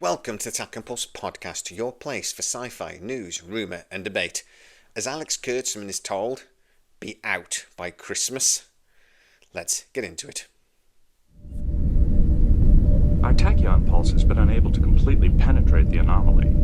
Welcome to Tech and Pulse Podcast, your place for sci-fi, news, rumour and debate. As Alex Kurtzman is told, be out by Christmas. Let's get into it. Our tachyon pulse has been unable to completely penetrate the anomaly.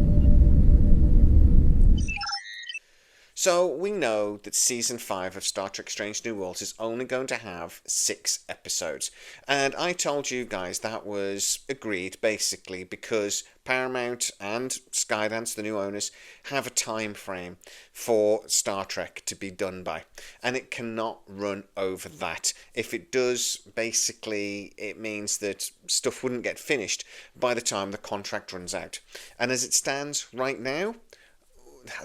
So we know that Season 5 of Star Trek Strange New Worlds is only going to have 6 episodes. And I told you guys that was agreed basically because Paramount and Skydance, the new owners, have a time frame for Star Trek to be done by. And it cannot run over that. If it does, basically it means that stuff wouldn't get finished by the time the contract runs out. And as it stands right now,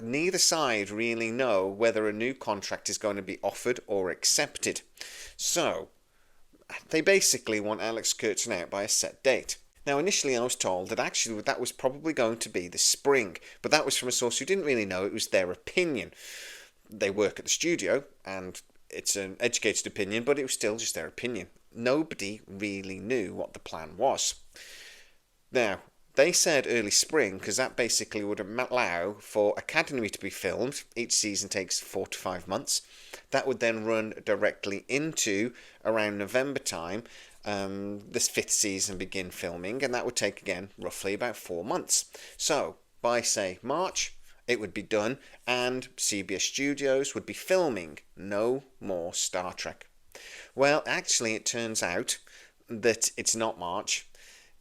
neither side really know whether a new contract is going to be offered or accepted. So, they basically want Alex Kurtzman out by a set date. Now, initially I was told that actually that was probably going to be the spring, but that was from a source who didn't really know. It was their opinion. They work at the studio, and it's an educated opinion, but it was still just their opinion. Nobody really knew what the plan was. Now, they said early spring because that basically would allow for Academy to be filmed. Each season takes 4 to 5 months. That would then run directly into around November time. This 5th season begin filming, and that would take again roughly about 4 months. So by say March, it would be done, and CBS Studios would be filming no more Star Trek. Well, actually, it turns out that it's not March.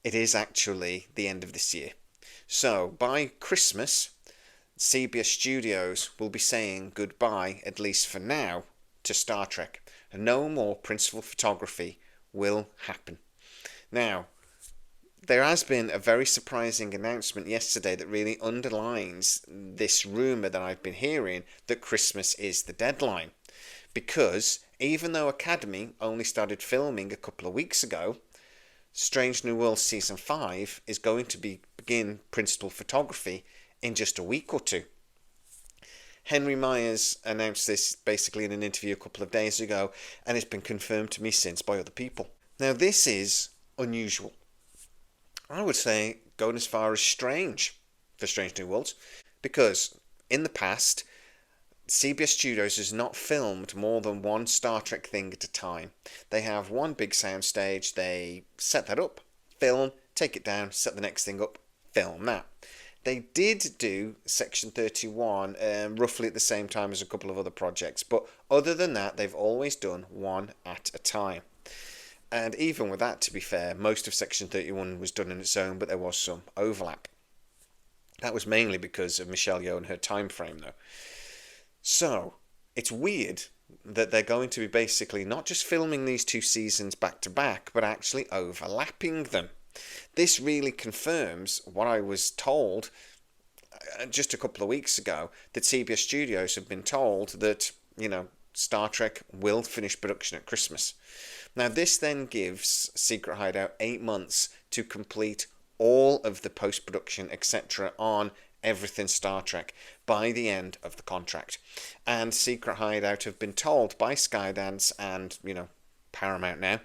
It is actually the end of this year. So, by Christmas, CBS Studios will be saying goodbye, at least for now, to Star Trek. And no more principal photography will happen. Now, there has been a very surprising announcement yesterday that really underlines this rumour that I've been hearing that Christmas is the deadline. Because even though Academy only started filming a couple of weeks ago, Strange New Worlds Season 5 is going to begin principal photography in just a week or two. Henry Myers announced this basically in an interview a couple of days ago, and it's been confirmed to me since by other people. Now, this is unusual. I would say going as far as strange for Strange New Worlds, because in the past, CBS Studios has not filmed more than one Star Trek thing at a time. They have one big soundstage, they set that up, film, take it down, set the next thing up, film that. They did do Section 31 roughly at the same time as a couple of other projects, but other than that, they've always done one at a time. And even with that, to be fair, most of Section 31 was done on its own, but there was some overlap. That was mainly because of Michelle Yeoh and her time frame, though. So, it's weird that they're going to be basically not just filming these 2 seasons back to back, but actually overlapping them. This really confirms what I was told just a couple of weeks ago, that CBS Studios have been told that, Star Trek will finish production at Christmas. Now, this then gives Secret Hideout 8 months to complete all of the post-production, etc. on everything Star Trek by the end of the contract. And Secret Hideout have been told by Skydance and, Paramount now,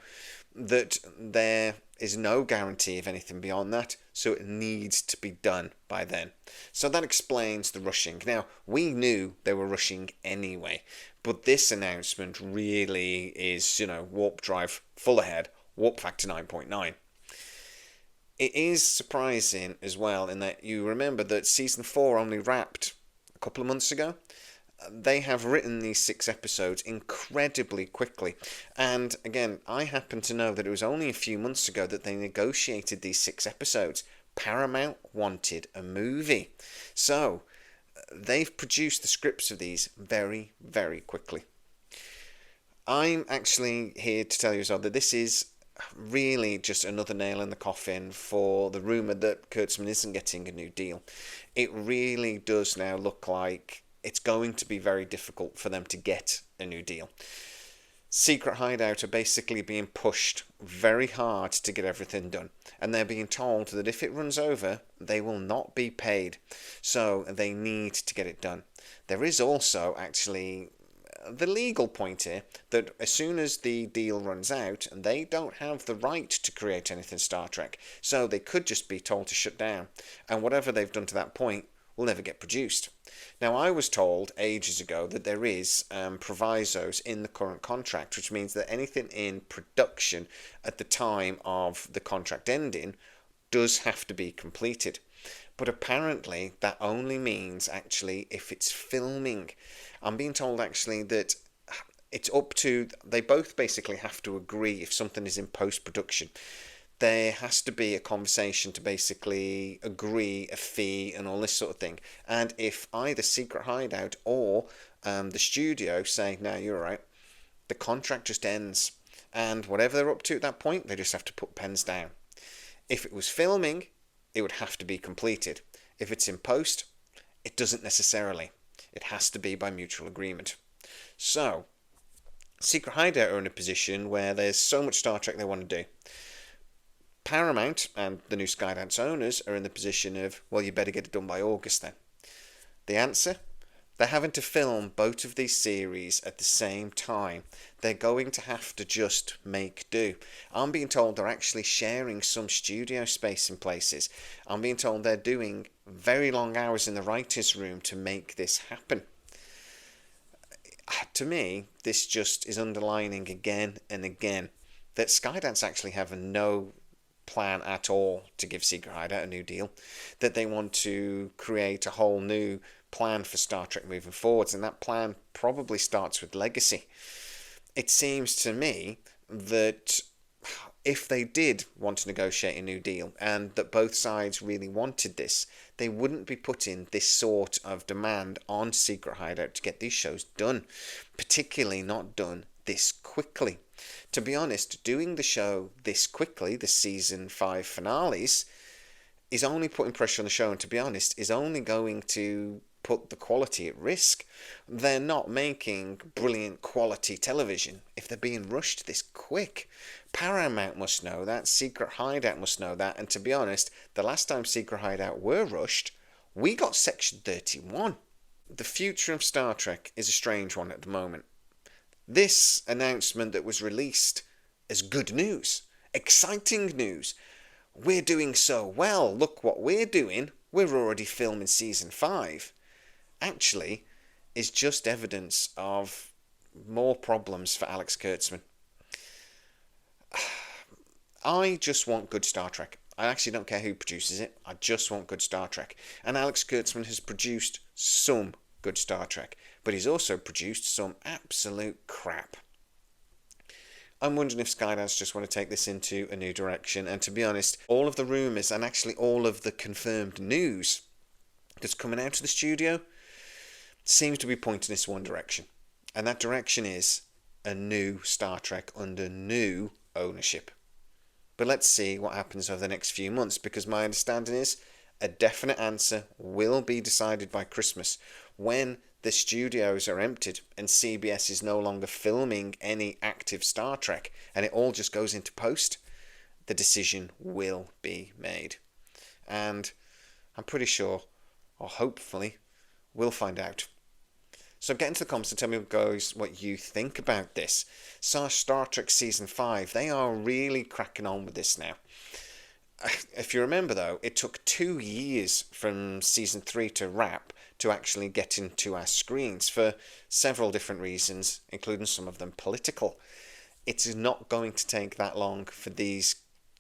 that there is no guarantee of anything beyond that, so it needs to be done by then. So that explains the rushing. Now, we knew they were rushing anyway, but this announcement really is, warp drive full ahead, warp factor 9.9. It is surprising as well in that you remember that Season 4 only wrapped a couple of months ago. They have written these 6 episodes incredibly quickly. And again, I happen to know that it was only a few months ago that they negotiated these 6 episodes. Paramount wanted a movie. So, they've produced the scripts of these very, very quickly. I'm actually here to tell you as well that this is really just another nail in the coffin for the rumour that Kurtzman isn't getting a new deal. It really does now look like it's going to be very difficult for them to get a new deal. Secret Hideout are basically being pushed very hard to get everything done, and they're being told that if it runs over, they will not be paid. So they need to get it done. There is also actually the legal point here, that as soon as the deal runs out, and they don't have the right to create anything Star Trek, so they could just be told to shut down, and whatever they've done to that point will never get produced. Now, I was told ages ago that there is provisos in the current contract, which means that anything in production at the time of the contract ending does have to be completed. But apparently that only means actually if it's filming. I'm being told actually that it's up to, they both basically have to agree if something is in post-production. There has to be a conversation to basically agree a fee and all this sort of thing. And if either Secret Hideout or the studio say, no, you're right, the contract just ends. And whatever they're up to at that point, they just have to put pens down. If it was filming, it would have to be completed. If it's in post, it doesn't necessarily. It has to be by mutual agreement. So, Secret Hideout are in a position where there's so much Star Trek they want to do. Paramount and the new Skydance owners are in the position of, well, you better get it done by August then. The answer? They're having to film both of these series at the same time. They're going to have to just make do. I'm being told they're actually sharing some studio space in places. I'm being told they're doing very long hours in the writer's room to make this happen. To me, this just is underlining again and again that Skydance actually have no plan at all to give Secret Hideout a new deal, that they want to create a whole new plan for Star Trek moving forwards, and that plan probably starts with Legacy. It seems to me that if they did want to negotiate a new deal and that both sides really wanted this, they wouldn't be putting this sort of demand on Secret Hideout to get these shows done, particularly not done this quickly. To be honest, doing the show this quickly, the season 5 finales, is only putting pressure on the show, and to be honest, is only going to put the quality at risk. They're not making brilliant quality television if they're being rushed this quick. Paramount must know that, Secret Hideout must know that, and to be honest, the last time Secret Hideout were rushed, we got Section 31. The future of Star Trek is a strange one at the moment. This announcement that was released as good news, exciting news, we're doing so well, look what we're doing, we're already filming season 5, actually is just evidence of more problems for Alex Kurtzman. I just want good Star Trek. I actually don't care who produces it, I just want good Star Trek. And Alex Kurtzman has produced some good Star Trek, but he's also produced some absolute crap. I'm wondering if Skydance just want to take this into a new direction, and to be honest, all of the rumours and actually all of the confirmed news that's coming out of the studio seems to be pointing this one direction, and that direction is a new Star Trek under new ownership. But let's see what happens over the next few months, because my understanding is a definite answer will be decided by Christmas, when the studios are emptied and CBS is no longer filming any active Star Trek and it all just goes into post. The decision will be made, and I'm pretty sure, or hopefully, we'll find out. So get into the comments and tell me, guys, what you think about this. So Star Trek Season 5, they are really cracking on with this now. If you remember, though, it took 2 years from Season 3 to wrap to actually get into our screens for several different reasons, including some of them political. It's not going to take that long for these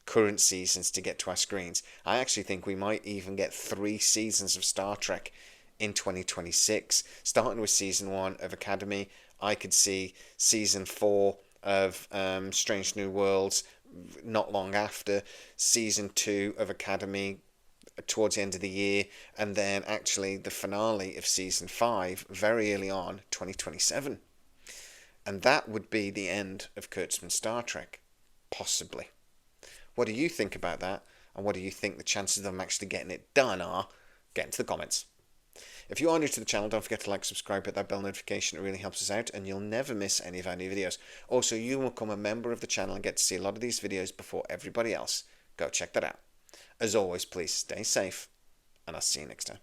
current seasons to get to our screens. I actually think we might even get 3 seasons of Star Trek in 2026, starting with Season 1 of Academy. I could see Season 4 of Strange New Worlds not long after, Season 2 of Academy towards the end of the year, and then actually the finale of Season 5 very early on, 2027. And that would be the end of Kurtzman's Star Trek, possibly. What do you think about that, and what do you think the chances of them actually getting it done are? Get into the comments. If you are new to the channel, don't forget to like, subscribe, hit that bell notification. It really helps us out, and you'll never miss any of our new videos. Also, you will become a member of the channel and get to see a lot of these videos before everybody else. Go check that out. As always, please stay safe, and I'll see you next time.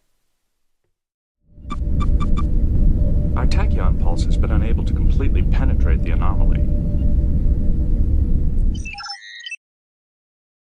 Our tachyon pulse has been unable to completely penetrate the anomaly.